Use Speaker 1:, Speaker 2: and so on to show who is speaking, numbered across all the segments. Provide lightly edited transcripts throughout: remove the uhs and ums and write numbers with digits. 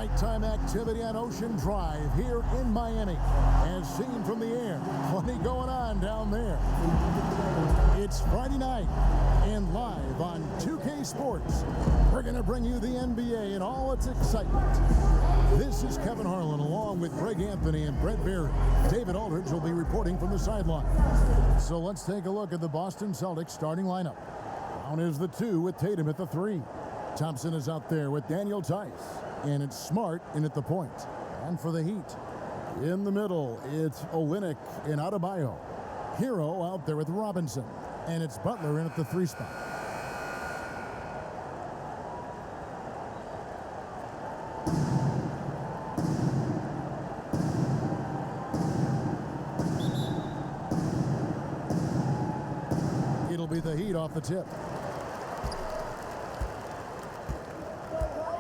Speaker 1: Nighttime activity on Ocean Drive here in Miami. As seen from the air, plenty going on down there. It's Friday night, and live on 2K Sports, we're going to bring you the NBA in all its excitement. This is Kevin Harlan along with Greg Anthony and Brett Berry. David Aldridge will be reporting from the sideline. So let's take a look at the Boston Celtics starting lineup. Brown is the 2 with Tatum at the 3. Thompson is out there with Daniel Tice. And it's Smart in at the point. And for the Heat, in the middle, it's Olynyk and Adebayo. Hero out there with Robinson. And it's Butler in at the 3 spot. It'll be the Heat off the tip.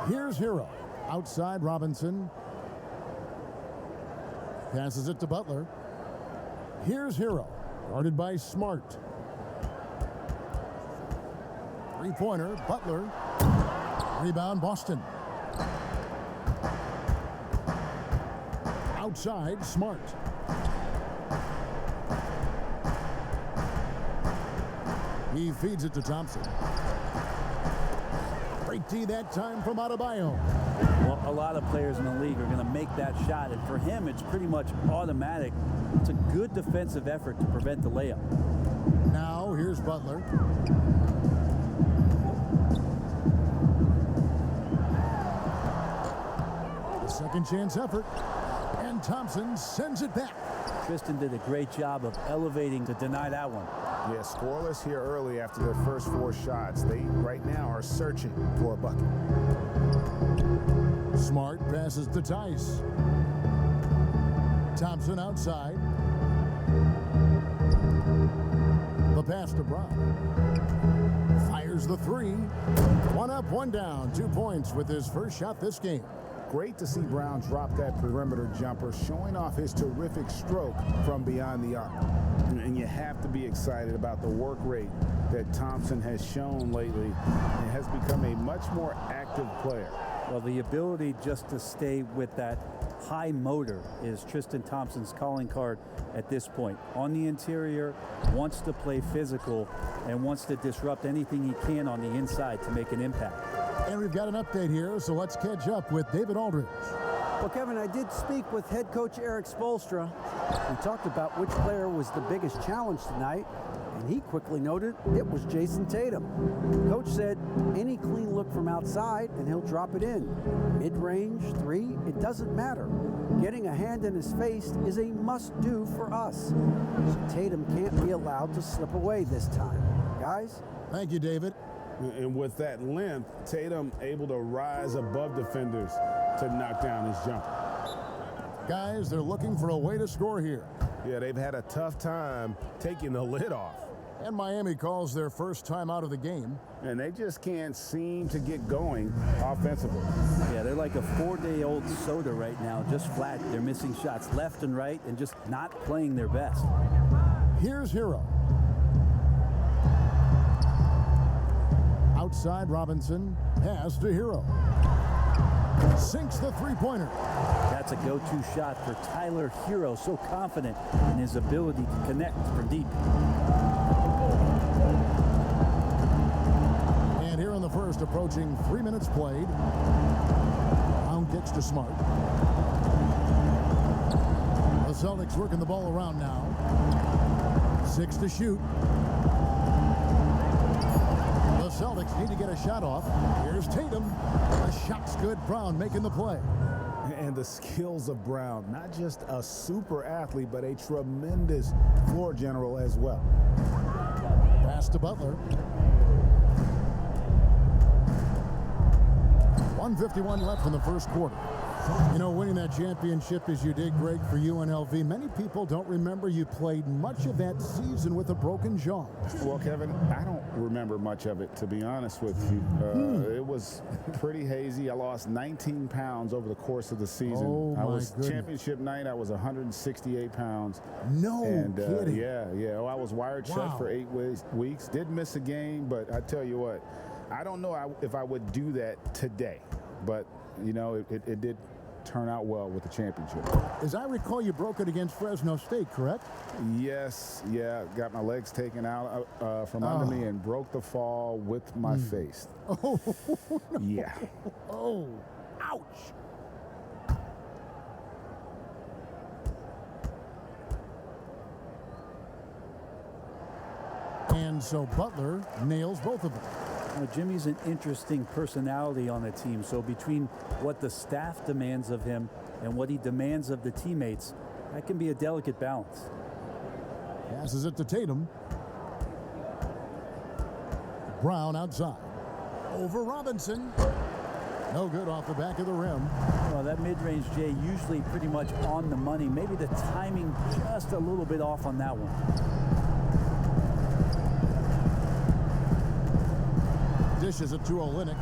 Speaker 1: Here's Hero. Outside Robinson. Passes it to Butler. Here's Hero. Guarded by Smart. Three-pointer. Butler. Rebound Boston. Outside Smart. He feeds it to Thompson. Great D that time from Adebayo.
Speaker 2: Well, a lot of players in the league are going to make that shot, and for him, it's pretty much automatic. It's a good defensive effort to prevent the layup.
Speaker 1: Now, here's Butler. The second chance effort, and Thompson sends it back.
Speaker 2: Tristan did a great job of elevating to deny that one.
Speaker 3: Yeah, scoreless here early after their first 4 shots. They, right now, are searching for a bucket.
Speaker 1: Smart passes to Tice. Thompson outside. The pass to Brown. Fires the 3. 1 up, 1 down. 2 points with his first shot this game.
Speaker 3: Great to see Brown drop that perimeter jumper, showing off his terrific stroke from beyond the arc. And you have to be excited about the work rate that Thompson has shown lately and has become a much more active player.
Speaker 2: Well, the ability just to stay with that high motor is Tristan Thompson's calling card at this point. On the interior, wants to play physical and wants to disrupt anything he can on the inside to make an impact.
Speaker 1: And we've got an update here, so let's catch up with David Aldridge.
Speaker 4: Well, Kevin, I did speak with head coach Eric Spoelstra. We talked about which player was the biggest challenge tonight, and he quickly noted it was Jayson Tatum. Coach said any clean look from outside and he'll drop it in. Mid-range, 3, it doesn't matter. Getting a hand in his face is a must-do for us. So Tatum can't be allowed to slip away this time. Guys?
Speaker 1: Thank you, David.
Speaker 3: And with that length, Tatum able to rise above defenders to knock down his jumper.
Speaker 1: Guys, they're looking for a way to score here.
Speaker 3: Yeah, they've had a tough time taking the lid off.
Speaker 1: And Miami calls their first time out of the game.
Speaker 3: And they just can't seem to get going offensively.
Speaker 2: Yeah, they're like a 4-day-old soda right now, just flat. They're missing shots left and right and just not playing their best.
Speaker 1: Here's Hero. Outside Robinson, pass to Hero. Sinks the 3-pointer.
Speaker 2: That's a go-to shot for Tyler Hero, so confident in his ability to connect from deep.
Speaker 1: And here in the first, approaching 3 minutes played. Brown kicks to Smart. The Celtics working the ball around now. 6 to shoot. The Celtics need to get a shot off. Here's Tatum. The shot's good. Brown making the play.
Speaker 3: And the skills of Brown, not just a super athlete, but a tremendous floor general as well.
Speaker 1: Pass to Butler. 1:51 left in the first quarter. You know, winning that championship as you did, Greg, for UNLV, many people don't remember you played much of that season with a broken jaw.
Speaker 3: Well, Kevin, I don't remember much of it, to be honest with you. It was pretty hazy. I lost 19 pounds over the course of the season.
Speaker 1: Oh, my goodness.
Speaker 3: Championship night, I was 168 pounds.
Speaker 1: No kidding.
Speaker 3: Yeah. Well, I was wired shut for 8 weeks. Did miss a game, but I tell you what, I don't know if I would do that today. but, you know, it did turn out well with the championship.
Speaker 1: As I recall, you broke it against Fresno State, correct?
Speaker 3: Yes, yeah, got my legs taken out from under me and broke the fall with my face.
Speaker 1: Oh, no.
Speaker 3: Yeah.
Speaker 1: Oh, ouch. And so Butler nails both of them.
Speaker 2: Now, Jimmy's an interesting personality on the team. So between what the staff demands of him and what he demands of the teammates, that can be a delicate balance.
Speaker 1: Passes it to Tatum. Brown outside. Over Robinson. No good off the back of the rim.
Speaker 2: Well, that mid-range, Jay, usually pretty much on the money. Maybe the timing just a little bit off on that one.
Speaker 1: Dishes it to Olynyk.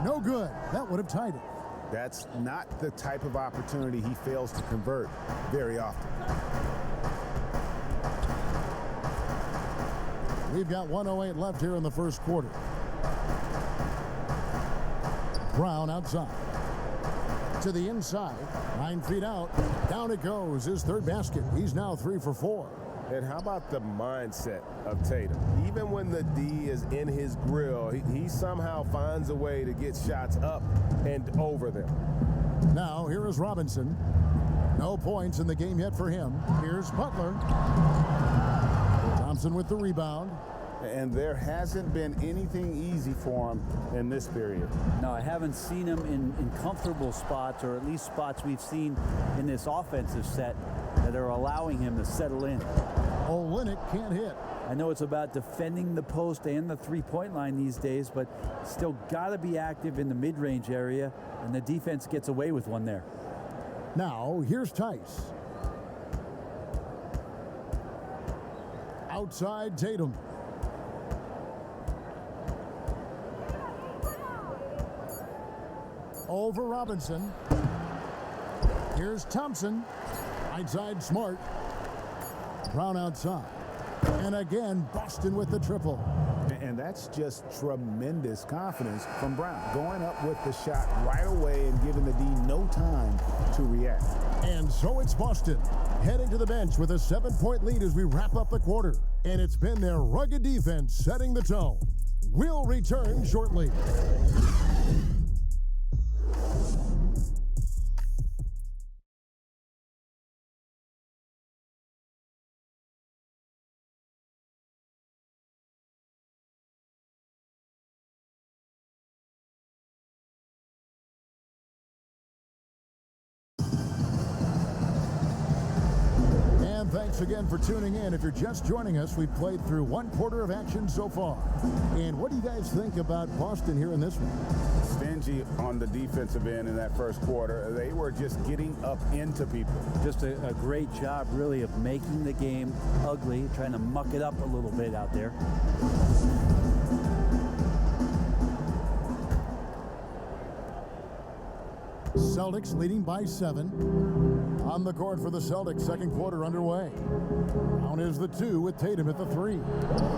Speaker 1: No good. That would have tied it.
Speaker 3: That's not the type of opportunity he fails to convert very often.
Speaker 1: We've got 1:08 left here in the first quarter. Brown outside. To the inside. 9 feet out. Down it goes. His third basket. He's now 3 for 4.
Speaker 5: And how about the mindset of Tatum? Even when the D is in his grill, he somehow finds a way to get shots up and over them.
Speaker 1: Now, here is Robinson. No points in the game yet for him. Here's Butler. Thompson with the rebound.
Speaker 3: And there hasn't been anything easy for him in this period.
Speaker 2: No, I haven't seen him in comfortable spots, or at least spots we've seen in this offensive set that are allowing him to settle in.
Speaker 1: Olynyk can't hit.
Speaker 2: I know it's about defending the post and the three-point line these days, but still got to be active in the mid-range area, and the defense gets away with one there.
Speaker 1: Now, here's Tice. Outside Tatum. Over Robinson. Here's Thompson. Outside Smart. Brown outside. And again, Boston with the triple.
Speaker 3: And that's just tremendous confidence from Brown. Going up with the shot right away and giving the D no time to react.
Speaker 1: And so it's Boston heading to the bench with a 7-point lead as we wrap up the quarter. And it's been their rugged defense setting the tone. We'll return shortly. Thanks again for tuning in. If you're just joining us, we've played through 1 quarter of action so far. And what do you guys think about Boston here in this one?
Speaker 3: Stingy on the defensive end in that first quarter. They were just getting up into people.
Speaker 2: Just a great job, really, of making the game ugly, trying to muck it up a little bit out there.
Speaker 1: Celtics leading by 7. On the court for the Celtics, second quarter underway. Brown is the 2 with Tatum at the 3.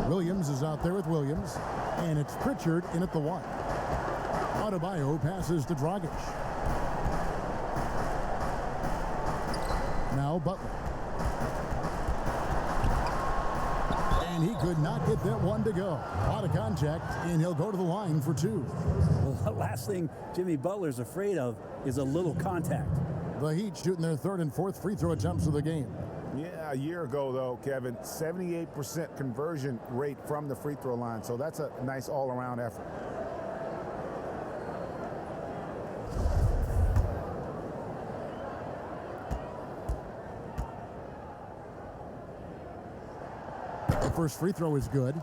Speaker 1: Williams is out there with Williams. And it's Pritchard in at the 1. Adebayo passes to Dragic. Now Butler. And he could not get that one to go. A lot of contact, and he'll go to the line for 2.
Speaker 2: Well, the last thing Jimmy Butler's afraid of is a little contact.
Speaker 1: The Heat shooting their 3rd and 4th free throw attempts of the game.
Speaker 3: Yeah, a year ago, though, Kevin, 78% conversion rate from the free throw line. So that's a nice all-around effort.
Speaker 1: The first free throw is good.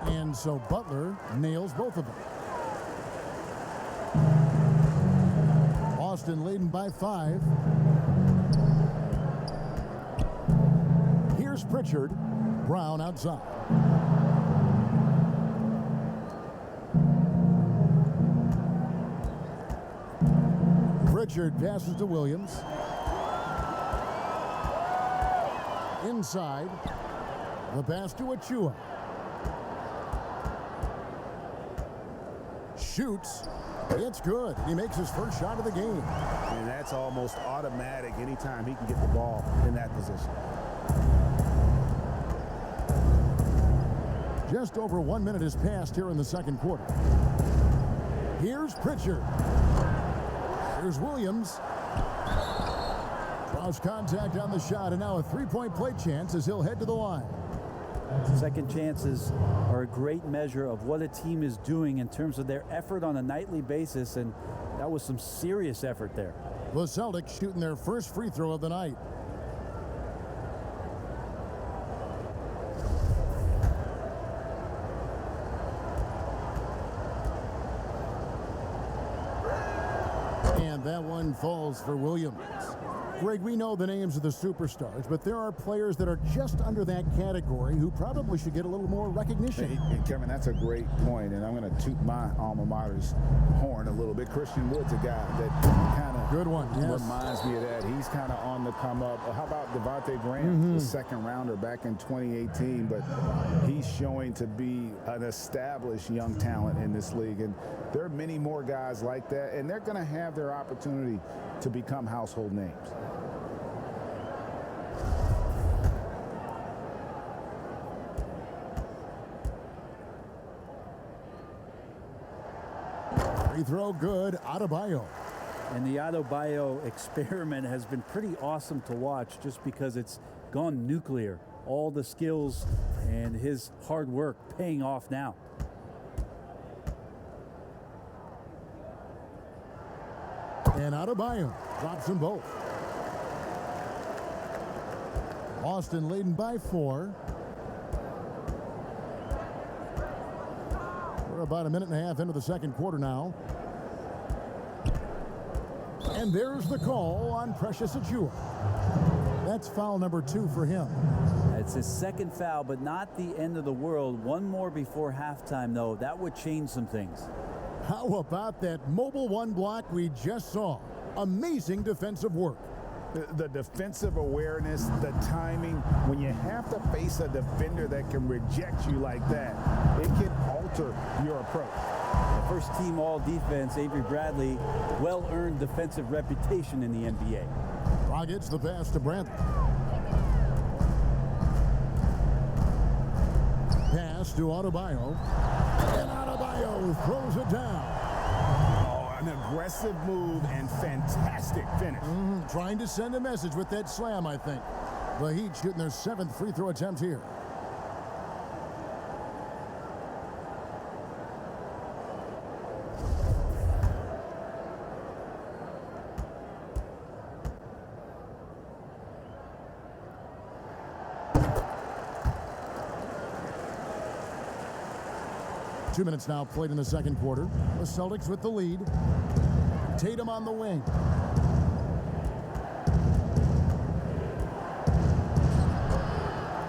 Speaker 1: And so Butler nails both of them. Boston leading by 5. Here's Pritchard. Brown outside. Pritchard passes to Williams. Inside. The pass to Achua. Shoots. It's good. He makes his first shot of the game.
Speaker 3: And that's almost automatic anytime he can get the ball in that position.
Speaker 1: Just over 1 minute has passed here in the second quarter. Here's Pritchard. Here's Williams. Draws contact on the shot, and now a three-point play chance as he'll head to the line.
Speaker 2: Second chances are a great measure of what a team is doing in terms of their effort on a nightly basis, and that was some serious effort there.
Speaker 1: The Celtics shooting their first free throw of the night. And that one falls for Williams. Greg, we know the names of the superstars, but there are players that are just under that category who probably should get a little more recognition.
Speaker 3: Hey, Kevin, that's a great point, and I'm going to toot my alma mater's horn a little bit. Christian Wood's a guy that kind of
Speaker 1: good one, yes,
Speaker 3: reminds me of that. He's kind of on the come up. How about Devontae Graham, the second rounder back in 2018, but he's showing to be an established young talent in this league, and there are many more guys like that, and they're going to have their opportunity to become household names.
Speaker 1: Free throw good, Adebayo.
Speaker 2: And the Adebayo experiment has been pretty awesome to watch just because it's gone nuclear. All the skills and his hard work paying off now.
Speaker 1: And Adebayo drops them both. Boston leading by 4. We're about a minute and a half into the second quarter now. And there's the call on Precious Achua. That's foul number 2 for him.
Speaker 2: It's his second foul, but not the end of the world. One more before halftime, though. That would change some things.
Speaker 1: How about that mobile one block we just saw? Amazing defensive work.
Speaker 3: The defensive awareness, the timing, when you have to face a defender that can reject you like that, it can alter your approach.
Speaker 2: The first team all defense, Avery Bradley, well-earned defensive reputation in the NBA.
Speaker 1: Rockets the pass to Bradley. Pass to Adebayo. And Adebayo throws it down.
Speaker 3: An aggressive move and fantastic finish.
Speaker 1: Trying to send a message with that slam, I think. The Heat shooting their 7th free throw attempt here. Two minutes now played in the second quarter. The Celtics with the lead. Tatum on the wing.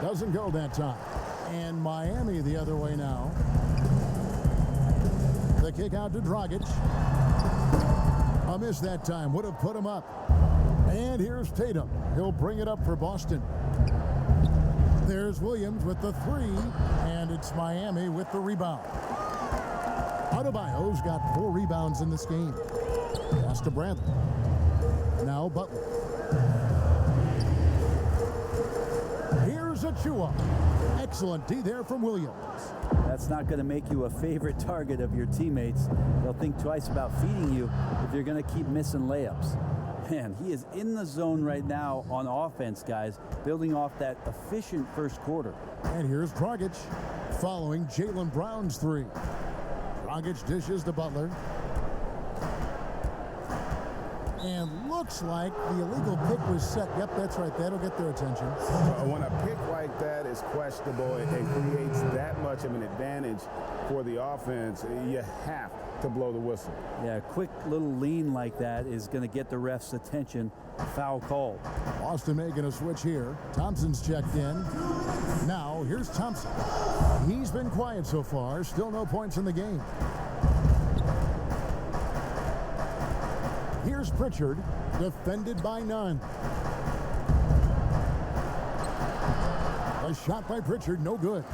Speaker 1: Doesn't go that time. And Miami the other way now. The kick out to Dragic. A miss that time. Would have put him up. And here's Tatum. He'll bring it up for Boston. There's Williams with the 3. And it's Miami with the rebound. Adebayo's got 4 rebounds in this game. Pass to Bradley. Now Butler. Here's Achua. Excellent D there from Williams.
Speaker 2: That's not going to make you a favorite target of your teammates. They'll think twice about feeding you if you're going to keep missing layups. Man, he is in the zone right now on offense, guys, building off that efficient first quarter.
Speaker 1: And here's Dragic following Jaylen Brown's 3. Dragic dishes to Butler. And looks like the illegal pick was set. Yep, that's right. That'll get their attention.
Speaker 3: When a pick like that is questionable and creates that much of an advantage for the offense, you have to blow the whistle.
Speaker 2: Yeah, a quick little lean like that is going to get the ref's attention. Foul called.
Speaker 1: Boston making a switch here. Thompson's checked in. Now, here's Thompson. He's been quiet so far. Still no points in the game. Here's Pritchard, defended by Nunn. A shot by Pritchard, no good.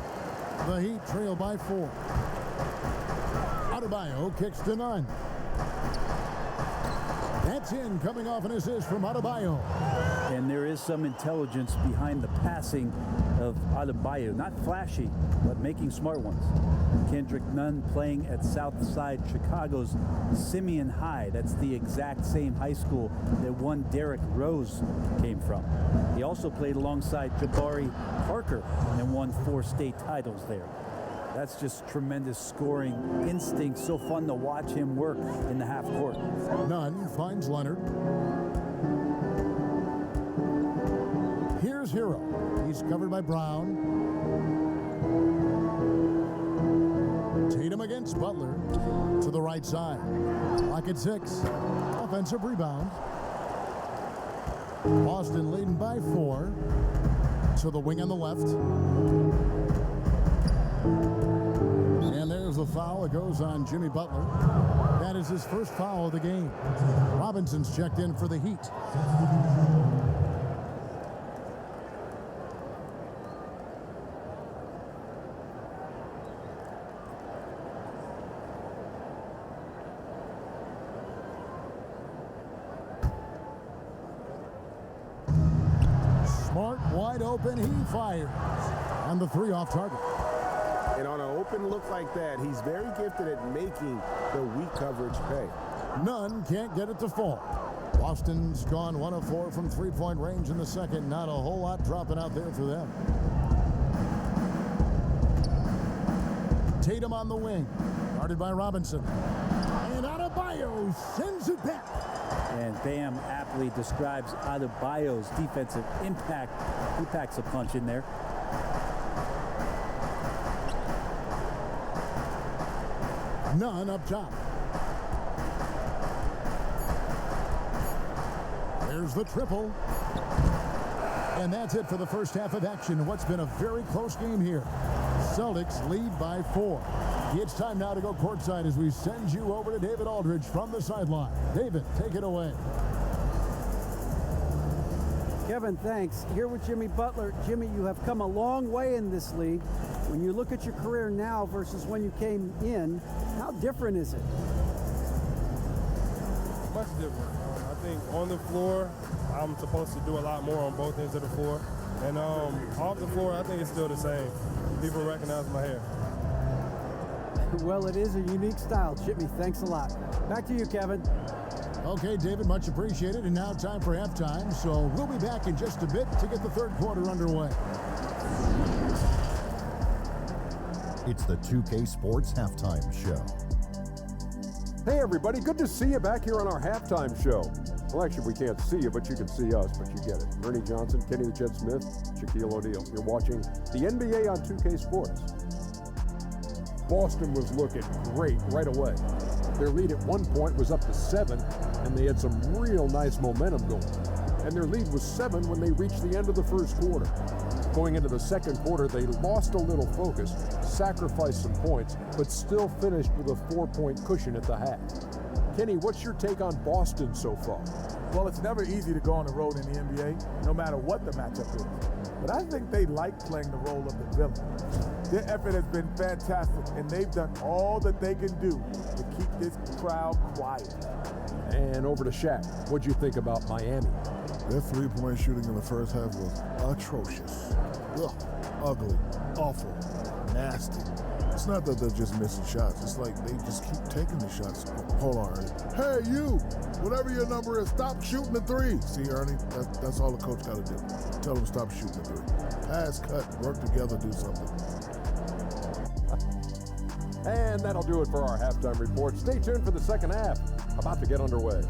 Speaker 1: The Heat trail by 4. Adebayo kicks to Nunn. That's in, coming off an assist from Adebayo.
Speaker 2: And there is some intelligence behind the passing of Adebayo. Not flashy, but making smart ones. Kendrick Nunn playing at Southside Chicago's Simeon High. That's the exact same high school that one Derrick Rose came from. He also played alongside Jabari Parker and won 4 state titles there. That's just tremendous scoring instinct. So fun to watch him work in the half court.
Speaker 1: Nunn finds Leonard. Here's Hero. He's covered by Brown. Tatum against Butler to the right side. Clock at 6. Offensive rebound. Boston leading by 4 to the wing on the left. And there's the foul. It goes on Jimmy Butler. That is his first foul of the game. Robinson's checked in for the Heat. Smart, wide open, he fires. And the 3 off target.
Speaker 5: And on an open look like that, he's very gifted at making the weak coverage pay.
Speaker 1: Nunn can't get it to fall. Boston's gone 1 of 4 from three-point range in the second. Not a whole lot dropping out there for them. Tatum on the wing. Guarded by Robinson. And Adebayo sends it back.
Speaker 2: And Bam aptly describes Adebayo's defensive impact. He packs a punch in there.
Speaker 1: Nunn up top. There's the triple. And that's it for the first half of action. What's been a very close game here. Celtics lead by 4. It's time now to go courtside as we send you over to David Aldridge from the sideline. David, take it away.
Speaker 4: Kevin, thanks. Here with Jimmy Butler. Jimmy, you have come a long way in this league. When you look at your career now versus when you came in, how different is it?
Speaker 6: Much different. I think on the floor, I'm supposed to do a lot more on both ends of the floor. And off the floor, I think it's still the same. People recognize my hair.
Speaker 4: Well, it is a unique style. Jimmy, thanks a lot. Back to you, Kevin.
Speaker 1: Okay, David, much appreciated. And now time for halftime. So we'll be back in just a bit to get the third quarter underway.
Speaker 7: It's the 2K Sports Halftime Show.
Speaker 8: Hey everybody, good to see you back here on our halftime show. Well, actually we can't see you, but you can see us, but you get it. Ernie Johnson, Kenny the Jet Smith, Shaquille O'Neal. You're watching the NBA on 2K Sports. Boston was looking great right away. Their lead at one point was up to 7, and they had some real nice momentum going. And their lead was 7 when they reached the end of the first quarter. Going into the second quarter, they lost a little focus, sacrificed some points, but still finished with a 4-point cushion at the half. Kenny, what's your take on Boston so far?
Speaker 9: Well, it's never easy to go on the road in the NBA, no matter what the matchup is. But I think they like playing the role of the villain. Their effort has been fantastic, and they've done all that they can do to keep this crowd quiet.
Speaker 8: And over to Shaq. What'd you think about Miami?
Speaker 10: Their three-point shooting in the first half was atrocious. Ugh, ugly, awful, nasty. It's not that they're just missing shots. It's like they just keep taking the shots. Hold on, Ernie. Hey, you! Whatever your number is, stop shooting the 3. See, Ernie, that's all the coach got to do. Tell them to stop shooting the 3. Pass, cut, work together, do something.
Speaker 8: And that'll do it for our halftime report. Stay tuned for the second half. About to get underway.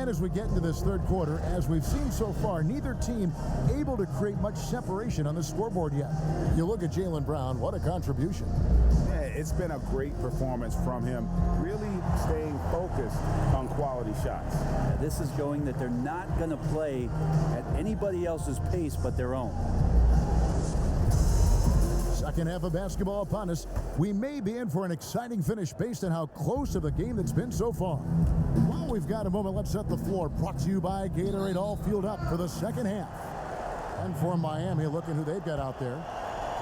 Speaker 1: As we get into this third quarter, as we've seen so far, neither team able to create much separation on the scoreboard yet. You look at Jaylen Brown, what a contribution.
Speaker 3: Yeah, It's been a great performance from him, really staying focused on quality shots.
Speaker 2: This is showing that they're not going to play at anybody else's pace but their own.
Speaker 1: Second half of basketball upon us. We may be in for an exciting finish based on how close of a game that's been so far. While we've got a moment, let's set the floor. Brought to you by Gatorade, all fueled up for the second half. And for Miami, looking who they've got out there.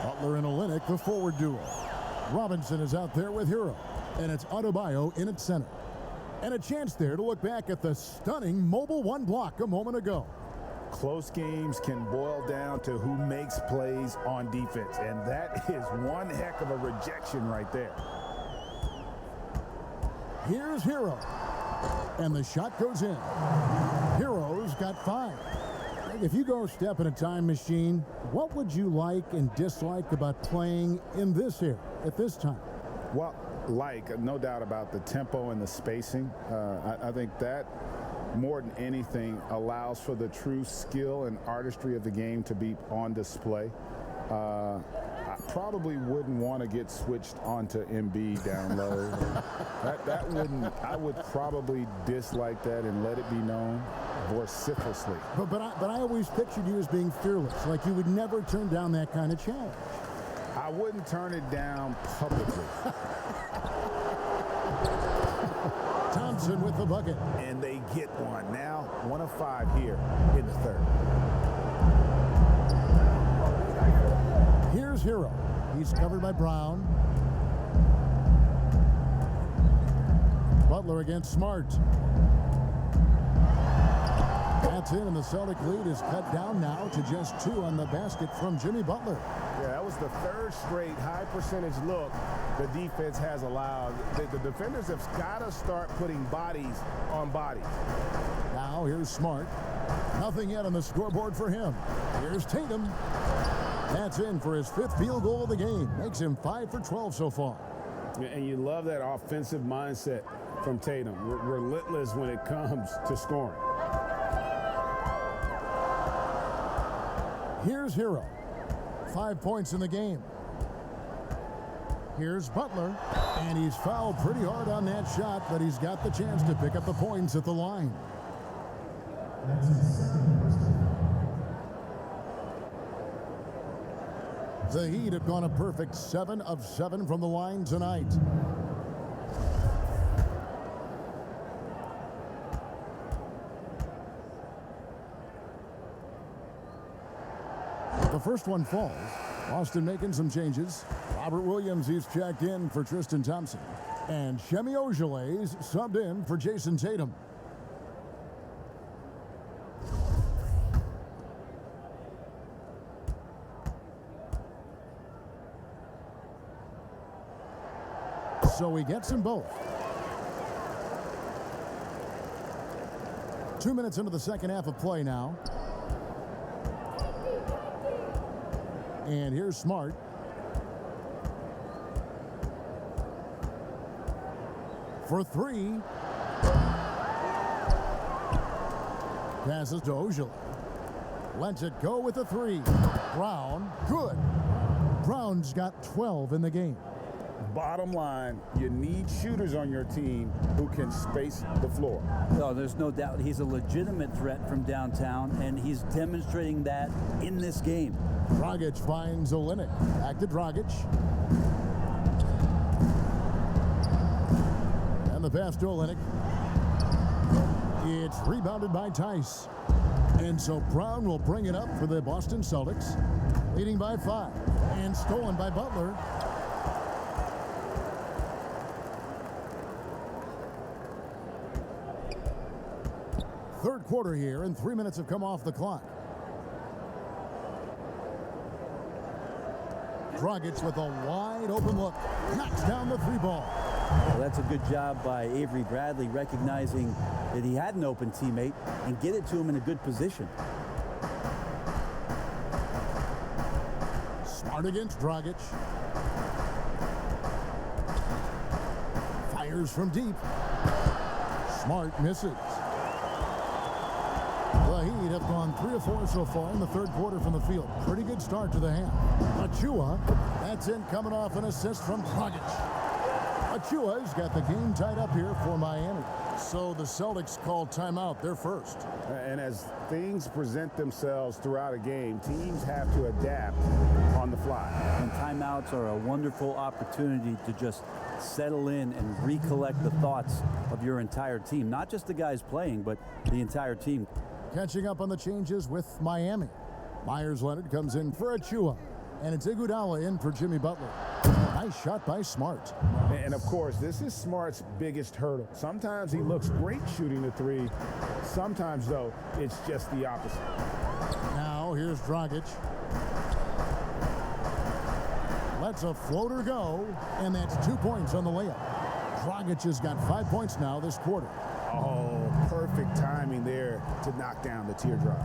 Speaker 1: Butler and Olynyk, the forward duo. Robinson is out there with Hero. And it's Adebayo in at center. And a chance there to look back at the stunning Mobile One block a moment ago.
Speaker 3: Close games can boil down to who makes plays on defense, and that is one heck of a rejection right there.
Speaker 1: Here's Hero, and the shot goes in. Hero's got 5. If you go step in a time machine, what would you like and dislike about playing in this era at this time?
Speaker 3: Well, no doubt about the tempo and the spacing. I think that more than anything allows for the true skill and artistry of the game to be on display. I probably wouldn't want to get switched onto Embiid down low. that wouldn't. I would probably dislike that and let it be known vociferously.
Speaker 1: But I always pictured you as being fearless, like you would never turn down that kind of challenge.
Speaker 3: I wouldn't turn it down publicly.
Speaker 1: Thompson with the bucket.
Speaker 3: And they get one. Now 1 of 5 here in the third.
Speaker 1: Here's Hero. He's covered by Brown. Butler against Smart. That's in, and the Celtic lead is cut down now to just 2 on the basket from Jimmy Butler.
Speaker 5: Yeah, that was the 3rd straight high percentage look the defense has allowed. The defenders have got to start putting bodies on bodies.
Speaker 1: Now here's Smart. Nothing yet on the scoreboard for him. Here's Tatum. That's in for his 5th field goal of the game. Makes him 5 for 12 so far.
Speaker 3: And you love that offensive mindset from Tatum. Relentless when it comes to scoring.
Speaker 1: Here's Hero. 5 points in the game. Here's Butler, and he's fouled pretty hard on that shot, but he's got the chance to pick up the points at the line. The Heat have gone a perfect 7 of 7 from the line tonight. The first one falls. Boston making some changes. Robert Williams, he's checked in for Tristan Thompson. And Shemi Ojeley's subbed in for Jayson Tatum. So he gets them both. 2 minutes into the second half of play now. And here's Smart. For 3. Passes to Ojeley. Lets it go with a 3. Brown, good. Brown's got 12 in the game.
Speaker 3: Bottom line, you need shooters on your team who can space the floor.
Speaker 2: No, there's no doubt he's a legitimate threat from downtown, and he's demonstrating that in this game.
Speaker 1: Dragic finds Olynyk. Back to Dragic. And the pass to Olynyk. It's rebounded by Tice. And so Brown will bring it up for the Boston Celtics, leading by 5. And stolen by Butler. Third quarter here, and 3 minutes have come off the clock. Dragic with a wide open look. Knocks down the 3 ball.
Speaker 2: Well, that's a good job by Avery Bradley, recognizing that he had an open teammate and get it to him in a good position.
Speaker 1: Smart against Dragic. Fires from deep. Smart misses. The Heat have gone 3 of 4 so far in the third quarter from the field. Pretty good start to the half. Achua, that's in coming off an assist from Dragic. Achua's got the game tied up here for Miami. So the Celtics call timeout. They're first.
Speaker 3: And as things present themselves throughout a game, teams have to adapt on the fly.
Speaker 2: And timeouts are a wonderful opportunity to just settle in and recollect the thoughts of your entire team. Not just the guys playing, but the entire team.
Speaker 1: Catching up on the changes with Miami. Myers Leonard comes in for Achua. And it's Iguodala in for Jimmy Butler. Nice shot by Smart.
Speaker 3: And of course, this is Smart's biggest hurdle. Sometimes he looks great shooting the three. Sometimes, though, it's just the opposite.
Speaker 1: Now, here's Dragic. Lets a floater go, and that's 2 points on the layup. Dragic has got 5 points now this quarter.
Speaker 3: Oh, perfect timing there to knock down the teardrop.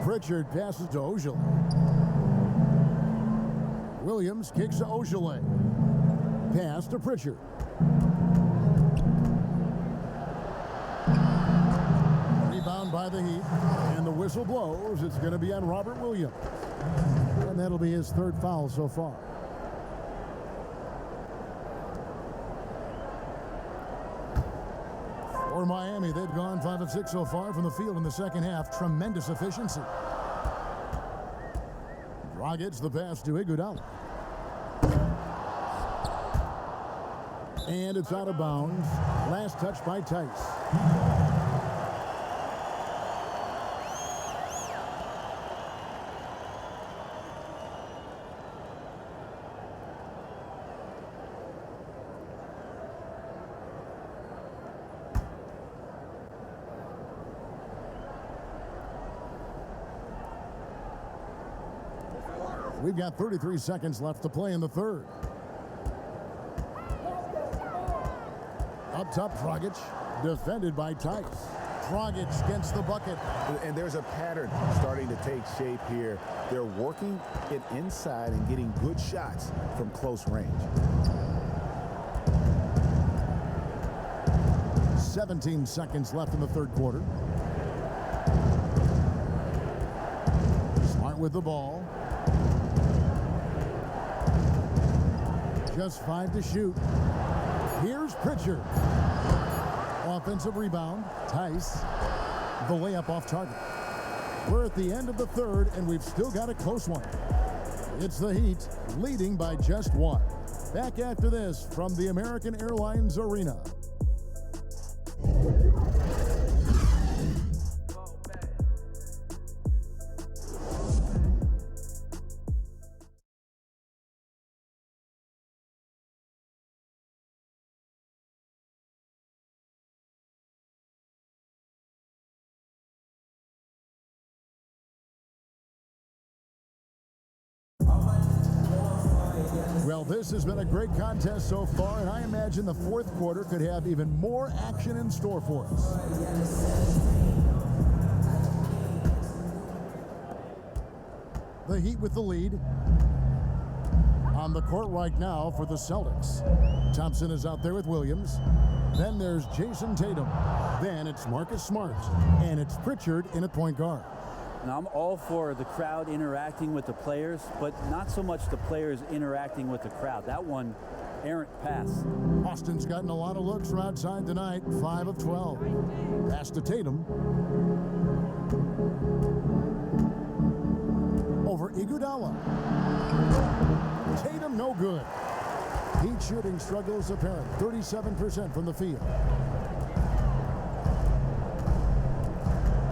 Speaker 1: Pritchard passes to Ojale. Williams kicks to Ojale. Pass to Pritchard. Rebound by the Heat. And the whistle blows. It's going to be on Robert Williams. And that'll be his third foul so far. For Miami, they've gone 5 of 6 so far from the field in the second half. Tremendous efficiency. Dragic, the pass to Iguodala. And it's out of bounds. Last touch by Tice. We've got 33 seconds left to play in the third. Up top, Dragic, defended by Tice. Dragic gets the bucket.
Speaker 3: And there's a pattern starting to take shape here. They're working it inside and getting good shots from close range.
Speaker 1: 17 seconds left in the third quarter. Smart with the ball. Just 5 to shoot. Here's Pritchard. Offensive rebound. Tice. The layup off target. We're at the end of the third, and we've still got a close one. It's the Heat leading by just 1. Back after this from the American Airlines Arena. Well, this has been a great contest so far, and I imagine the fourth quarter could have even more action in store for us. The Heat with the lead. On the court right now for the Celtics. Thompson is out there with Williams. Then there's Jayson Tatum. Then it's Marcus Smart. And it's Pritchard in at point guard.
Speaker 2: Now, I'm all for the crowd interacting with the players, but not so much the players interacting with the crowd. That one, errant pass.
Speaker 1: Austin's gotten a lot of looks from outside tonight. 5 of 12. Pass to Tatum. Over Iguodala. Tatum no good. Heat shooting struggles apparent. 37% from the field.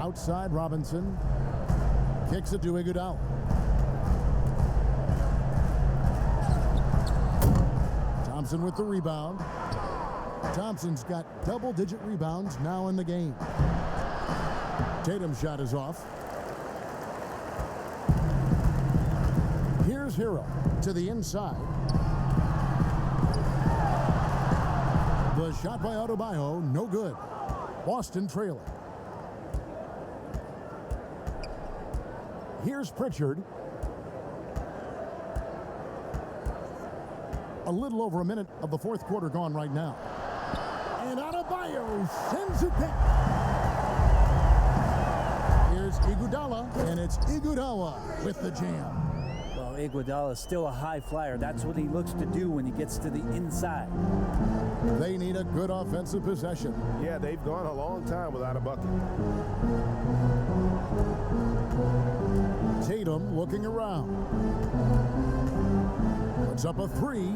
Speaker 1: Outside Robinson. Kicks it to Iguodala. Thompson with the rebound. Thompson's got double-digit rebounds now in the game. Tatum's shot is off. Here's Hero to the inside. The shot by Adebayo, no good. Boston trailing. Here's Pritchard. A little over a minute of the fourth quarter gone right now. And Adebayo sends it back. Here's Iguodala, and it's Iguodala with the jam.
Speaker 2: Well, Iguodala is still a high flyer. That's what he looks to do when he gets to the inside.
Speaker 1: They need a good offensive possession.
Speaker 5: Yeah, they've gone a long time without a bucket.
Speaker 1: Tatum looking around. Puts up a three.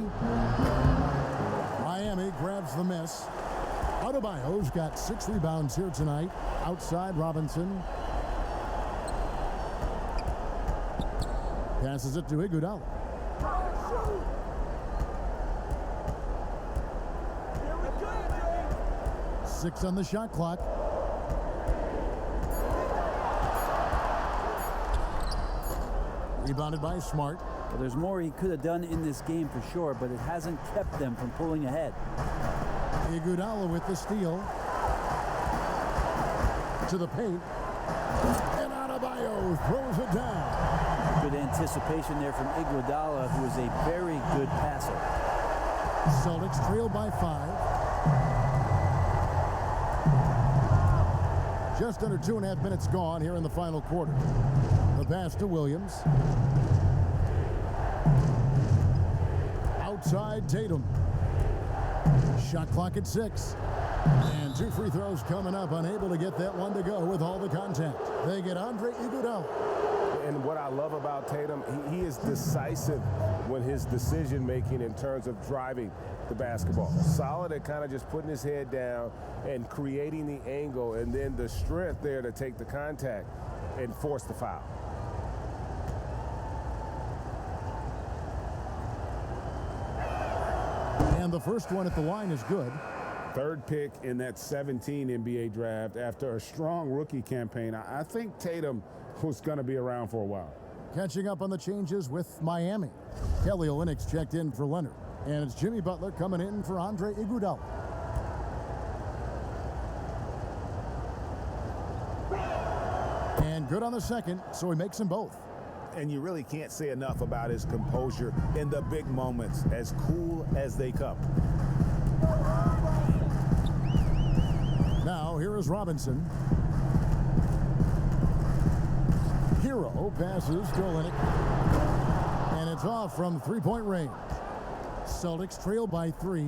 Speaker 1: Miami grabs the miss. Adebayo's got 6 rebounds here tonight. Outside Robinson. Passes it to Iguodala. Six on the shot clock. Rebounded by Smart.
Speaker 2: Well, there's more he could have done in this game for sure, but it hasn't kept them from pulling ahead.
Speaker 1: Iguodala with the steal. To the paint. And Adebayo throws it down.
Speaker 2: Good anticipation there from Iguodala, who is a very good passer.
Speaker 1: Celtics trail by 5. Just under 2.5 minutes gone here in the final quarter. The pass to Williams. Outside Tatum. Shot clock at 6. And 2 free throws coming up. Unable to get that one to go with all the contact. They get Andre Iguodala.
Speaker 5: And what I love about Tatum, he is decisive when his decision-making in terms of driving the basketball. Solid at kind of just putting his head down and creating the angle, and then the strength there to take the contact and force the foul.
Speaker 1: And the first one at the line is good.
Speaker 3: Third pick in that 17 NBA draft after a strong rookie campaign. I think Tatum was going to be around for a while.
Speaker 1: Catching up on the changes with Miami. Kelly Olynyk's checked in for Leonard. And it's Jimmy Butler coming in for Andre Iguodala. And good on the second, so he makes them both.
Speaker 3: And you really can't say enough about his composure in the big moments, as cool as they come.
Speaker 1: Now, here is Robinson. Hero passes to Olynyk. And it's off from three-point range. Celtics trail by 3.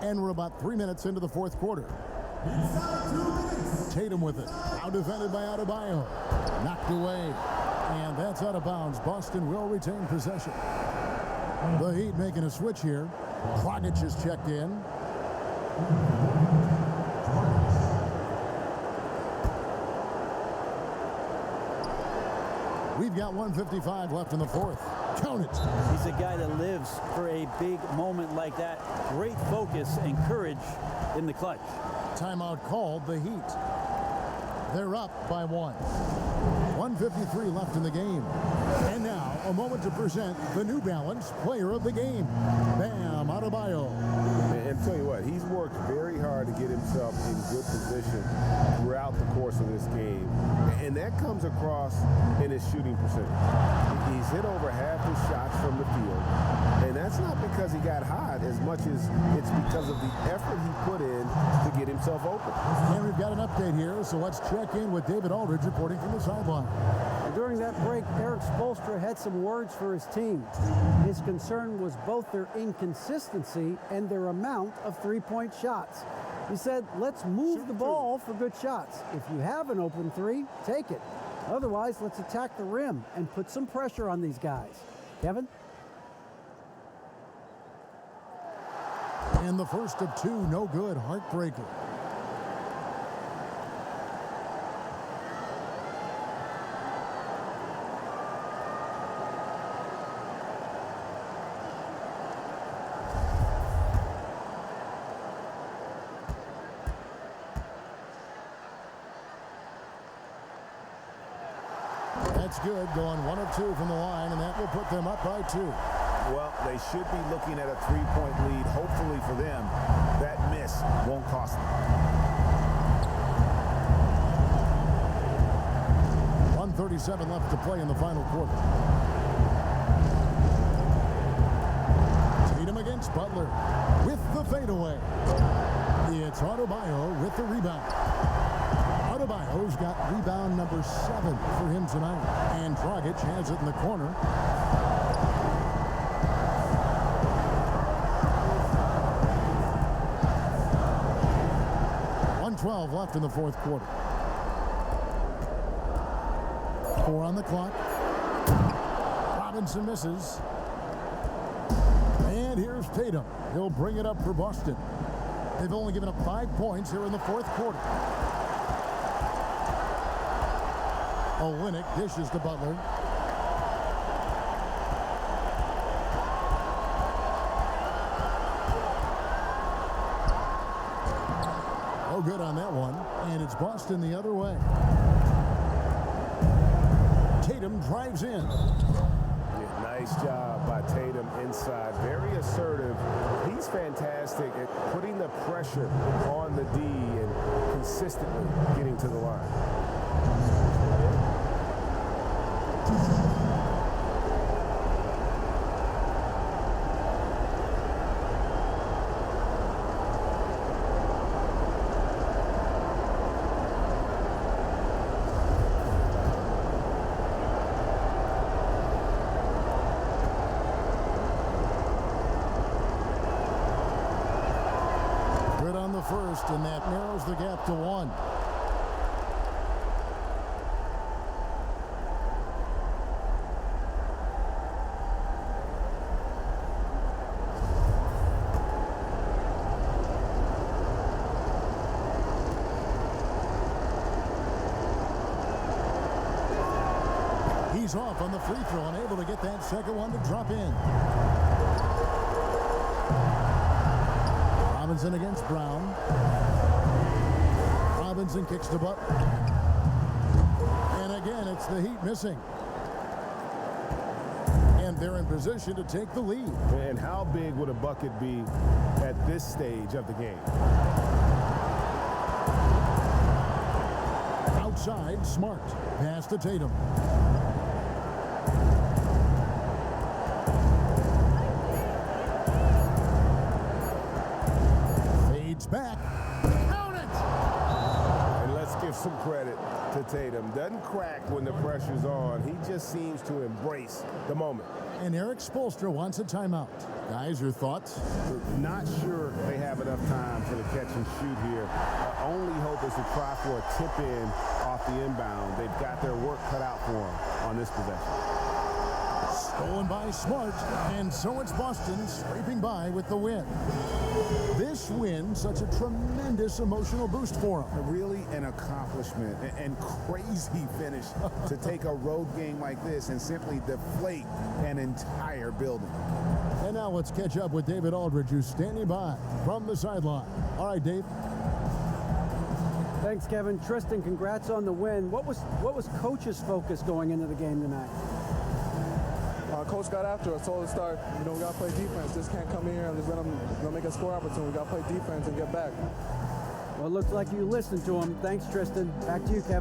Speaker 1: And we're about 3 minutes into the fourth quarter. Tatum with it. Now defended by Adebayo. Knocked away. And that's out of bounds. Boston will retain possession. The Heat making a switch here. Dragic is checked in. We've got 1:55 left in the fourth. Count it.
Speaker 2: He's a guy that lives for a big moment like that. Great focus and courage in the clutch.
Speaker 1: Timeout called. The Heat. They're up by 1. 1:53 left in the game. And now, a moment to present the New Balance Player of the Game. Bam Adebayo.
Speaker 5: And tell you what, he's worked very hard to get himself in good position throughout the course of this game. And that comes across in his shooting percentage. He's hit over half his shots from the field. And that's not because he got hot as much as it's because of the effort he put in to get himself open.
Speaker 1: And we've got an update here, so let's check in with David Aldridge reporting from the sideline.
Speaker 4: During that break, Eric Spoelstra had some words for his team. His concern was both their inconsistency and their amount of three-point shots. He said, let's move the ball for good shots. If you have an open 3, take it. Otherwise, let's attack the rim and put some pressure on these guys. Kevin?
Speaker 1: And the first of 2, no good. Heartbreaker. That's good, going 1 of 2 from the line, and that will put them up by 2.
Speaker 3: Well, they should be looking at a 3-point lead. Hopefully for them, that miss won't cost them.
Speaker 1: 1:37 left to play in the final quarter. Tatum against Butler with the fadeaway. it's Adebayo with the rebound. Adebayo's got rebound number 7 for him tonight. And Dragic has it in the corner. .12 left in the fourth quarter. 4 on the clock. Robinson misses. And here's Tatum. He'll bring it up for Boston. They've only given up 5 points here in the fourth quarter. Olynyk dishes to Butler. No good on that one. And it's Boston the other way. Tatum drives in.
Speaker 5: Yeah, nice job by Tatum inside. Very assertive. He's fantastic at putting the pressure on the D and consistently getting to the line.
Speaker 1: First, and that narrows the gap to 1. He's off on the free throw, unable to get that second one to drop in. Robinson against Brown. Robinson kicks to Butler. And again, it's the Heat missing. And they're in position to take the lead.
Speaker 5: And how big would a bucket be at this stage of the game?
Speaker 1: Outside, Smart. Pass to Tatum. Back. Count it!
Speaker 5: And let's give some credit to Tatum. Doesn't crack when the pressure's on. He just seems to embrace the moment.
Speaker 1: And Eric Spoelstra wants a timeout. Guys, your thoughts?
Speaker 5: Not sure they have enough time for the catch and shoot here. Our only hope is to try for a tip in off the inbound. They've got their work cut out for them on this possession.
Speaker 1: Stolen by Smart, and so it's Boston scraping by with the win. This win, such a tremendous emotional boost for them.
Speaker 3: Really an accomplishment and crazy finish to take a road game like this and simply deflate an entire building.
Speaker 1: And now let's catch up with David Aldridge, who's standing by from the sideline. All right, Dave.
Speaker 4: Thanks, Kevin. Tristan, congrats on the win. What was Coach's focus going into the game tonight?
Speaker 11: Coach got after us, told us to start, we got to play defense. Just can't come here and just let them make a score opportunity. We got to play defense and get back.
Speaker 4: Well, it looks like you listened to him. Thanks, Tristan. Back to you, Kevin.